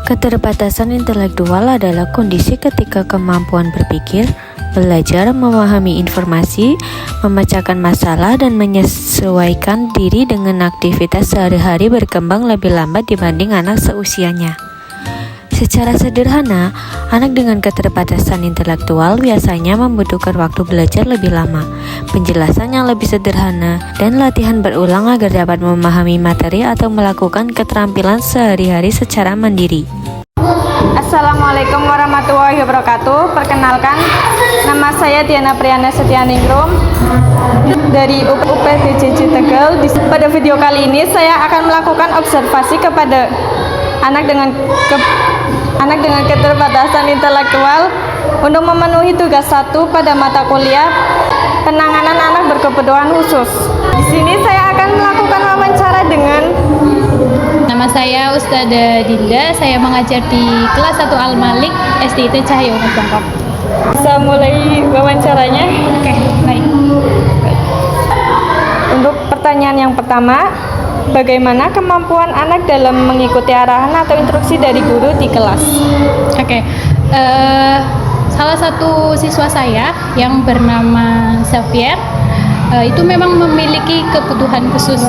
Keterbatasan intelektual adalah kondisi ketika kemampuan berpikir, belajar, memahami informasi, memecahkan masalah, dan menyesuaikan diri dengan aktivitas sehari-hari berkembang lebih lambat dibanding anak seusianya. Secara sederhana, anak dengan keterbatasan intelektual biasanya membutuhkan waktu belajar lebih lama, penjelasan yang lebih sederhana, dan latihan berulang agar dapat memahami materi atau melakukan keterampilan sehari-hari secara mandiri. Assalamualaikum warahmatullahi wabarakatuh. Perkenalkan, nama saya Diana Priyana Setianingrum dari UPDJJ Tegal. Pada video kali ini saya akan melakukan observasi kepada anak dengan keterbatasan intelektual untuk memenuhi tugas 1 pada mata kuliah penanganan anak berkebutuhan khusus. Di sini saya akan melakukan wawancara dengan nama saya Ustadzah Dinda, saya mengajar di kelas 1 Al-Malik SDIT Cahyo Bangkok. Bisa mulai wawancaranya? Oke, baik. Untuk pertanyaan yang pertama, bagaimana kemampuan anak dalam mengikuti arahan atau instruksi dari guru di kelas? Oke, salah satu siswa saya yang bernama Xavier itu memang memiliki kebutuhan khusus.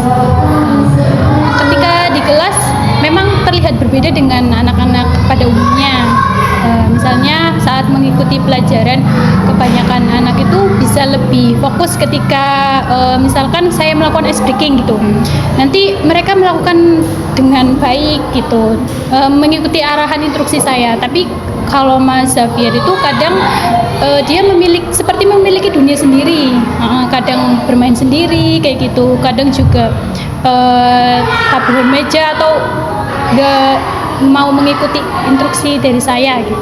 Ketika di kelas memang terlihat berbeda dengan anak-anak pada umumnya. Misalnya saat mengikuti pelajaran, kebanyakan anak itu bisa lebih fokus ketika misalkan saya melakukan ice breaking gitu. Nanti mereka melakukan dengan baik gitu, mengikuti arahan instruksi saya. Tapi kalau Mas Xavier itu kadang dia seperti memiliki dunia sendiri, kadang bermain sendiri kayak gitu, kadang juga tabuhan meja atau nggak mau mengikuti instruksi dari saya gitu.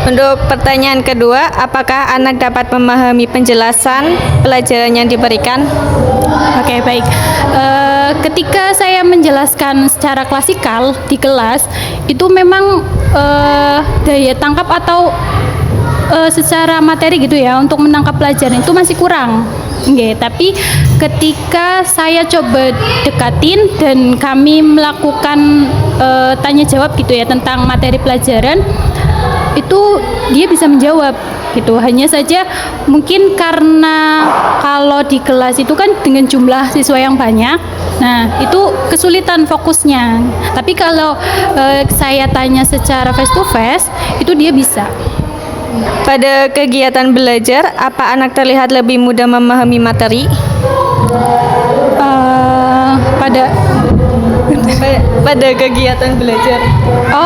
Untuk pertanyaan kedua, apakah anak dapat memahami penjelasan pelajaran yang diberikan? Oke, baik. Ketika saya menjelaskan secara klasikal di kelas, itu memang daya tangkap atau secara materi gitu ya, untuk menangkap pelajaran itu masih kurang. Tapi ketika saya coba dekatin dan kami melakukan tanya jawab gitu ya tentang materi pelajaran, itu dia bisa menjawab gitu. Hanya saja mungkin karena kalau di kelas itu kan dengan jumlah siswa yang banyak, nah itu kesulitan fokusnya. Tapi kalau saya tanya secara face to face, itu dia bisa. Pada kegiatan belajar, apa anak terlihat lebih mudah memahami materi? Pada kegiatan belajar.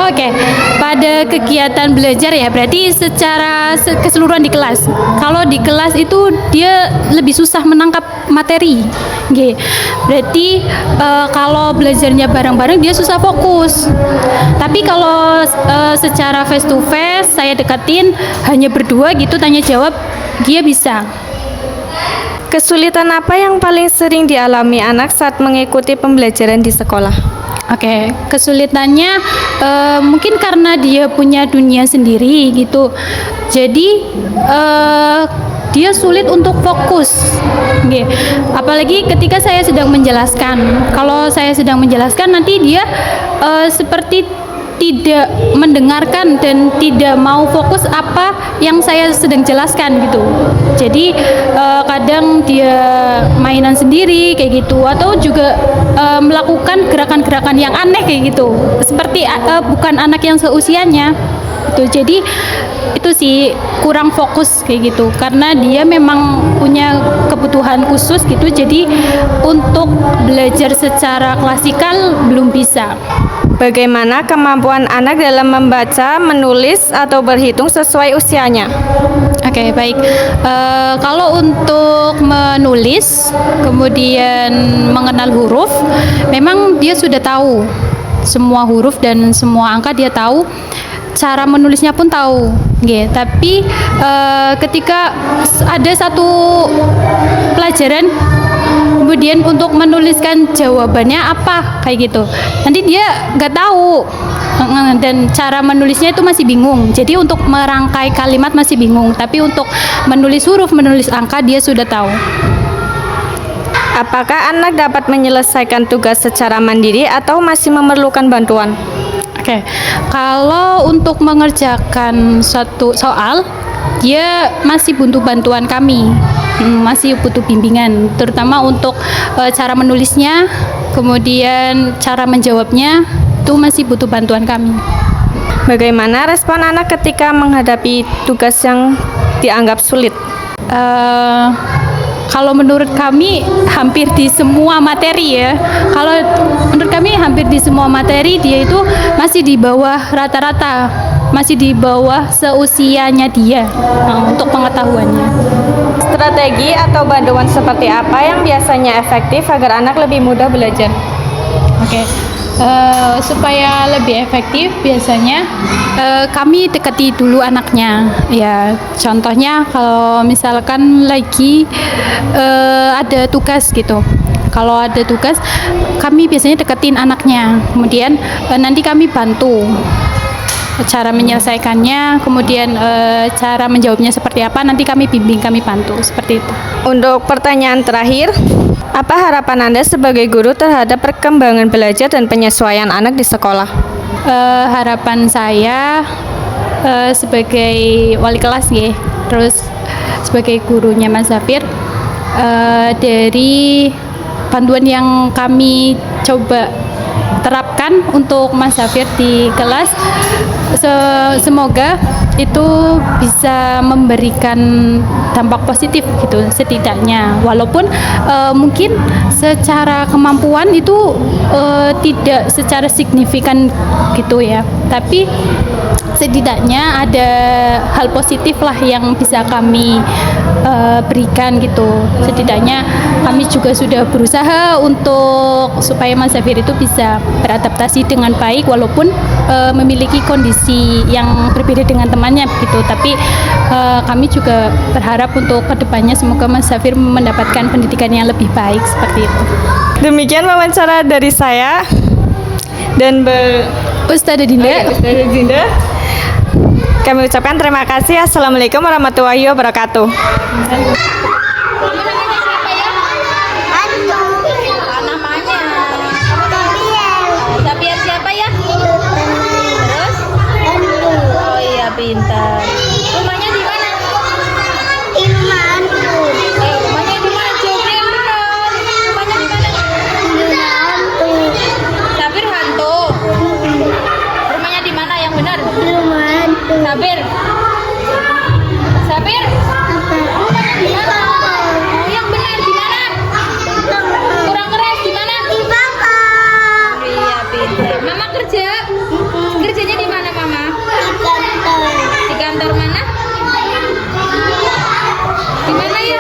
Oke. Pada kegiatan belajar ya, berarti secara keseluruhan di kelas. Kalau di kelas itu dia lebih susah menangkap materi. Berarti kalau belajarnya bareng-bareng dia susah fokus. Tapi kalau secara face to face saya dekatin hanya berdua gitu tanya jawab, dia bisa. Kesulitan apa yang paling sering dialami anak saat mengikuti pembelajaran di sekolah? Oke, kesulitannya mungkin karena dia punya dunia sendiri gitu. Jadi dia sulit untuk fokus. Apalagi ketika saya sedang menjelaskan. Kalau saya sedang menjelaskan, nanti dia seperti tidak mendengarkan dan tidak mau fokus apa yang saya sedang jelaskan gitu. Jadi kadang dia mainan sendiri kayak gitu, atau juga melakukan gerakan-gerakan yang aneh kayak gitu, seperti bukan anak yang seusianya gitu. Jadi itu sih kurang fokus kayak gitu, karena dia memang punya kebutuhan khusus gitu. Jadi untuk belajar secara klasikal belum bisa. Bagaimana kemampuan anak dalam membaca, menulis, atau berhitung sesuai usianya? Oke, baik. Kalau untuk menulis, kemudian mengenal huruf, memang dia sudah tahu semua huruf dan semua angka dia tahu. Cara menulisnya pun tahu. Tapi ketika ada satu pelajaran kemudian untuk menuliskan jawabannya apa kayak gitu. Nanti dia nggak tahu dan cara menulisnya itu masih bingung. Jadi untuk merangkai kalimat masih bingung, tapi untuk menulis huruf, menulis angka dia sudah tahu. Apakah anak dapat menyelesaikan tugas secara mandiri atau masih memerlukan bantuan? Oke, kalau untuk mengerjakan suatu soal, dia masih butuh bantuan kami, masih butuh bimbingan, terutama untuk cara menulisnya, kemudian cara menjawabnya, itu masih butuh bantuan kami. Bagaimana respon anak ketika menghadapi tugas yang dianggap sulit? Kalau menurut kami hampir di semua materi ya. Kalau menurut kami hampir di semua materi dia itu masih di bawah rata-rata, masih di bawah seusianya dia untuk pengetahuannya. Strategi atau bantuan seperti apa yang biasanya efektif agar anak lebih mudah belajar? Oke. Supaya lebih efektif biasanya kami dekati dulu anaknya ya, contohnya kalau misalkan lagi ada tugas gitu, kalau ada tugas kami biasanya deketin anaknya, kemudian nanti kami bantu cara menyelesaikannya, kemudian cara menjawabnya seperti apa, nanti kami bimbing, kami bantu seperti itu. Untuk pertanyaan terakhir, apa harapan Anda sebagai guru terhadap perkembangan belajar dan penyesuaian anak di sekolah? Harapan saya sebagai wali kelas ya, terus sebagai gurunya Mas Zafir, dari panduan yang kami coba terapkan untuk Mas Zafir di kelas, semoga itu bisa memberikan dampak positif gitu setidaknya, walaupun mungkin secara kemampuan itu tidak secara signifikan gitu ya, tapi setidaknya ada hal positif lah yang bisa kami berikan gitu. Setidaknya kami juga sudah berusaha untuk supaya Mas Zafir itu bisa beradaptasi dengan baik walaupun memiliki kondisi yang berbeda dengan temannya gitu, tapi kami juga berharap untuk kedepannya semoga Mas Zafir mendapatkan pendidikan yang lebih baik seperti itu. Demikian wawancara dari saya dan Ustazah Dinda. Ustazah Dinda. Kami ucapkan terima kasih. Assalamualaikum warahmatullahi wabarakatuh. Sapier siapa ya? Terus? Oh iya, pintar. Rumahnya di mana? Di rumah hantu. Rumahnya di mana? Jawabnya yang benar. Rumahnya di mana? Di rumah hantu. Sapier hantu. Rumahnya di mana yang benar? Di rumah hantu. Sapier. Sapier. Rumahnya di mana? Oh, yang benar di mana? Kurang keras di mana? Di bawah. Iya, pintar. Mama kerja? Kerjanya di mana, Mama? Di kantor. Di kantor mana? Di mana ya?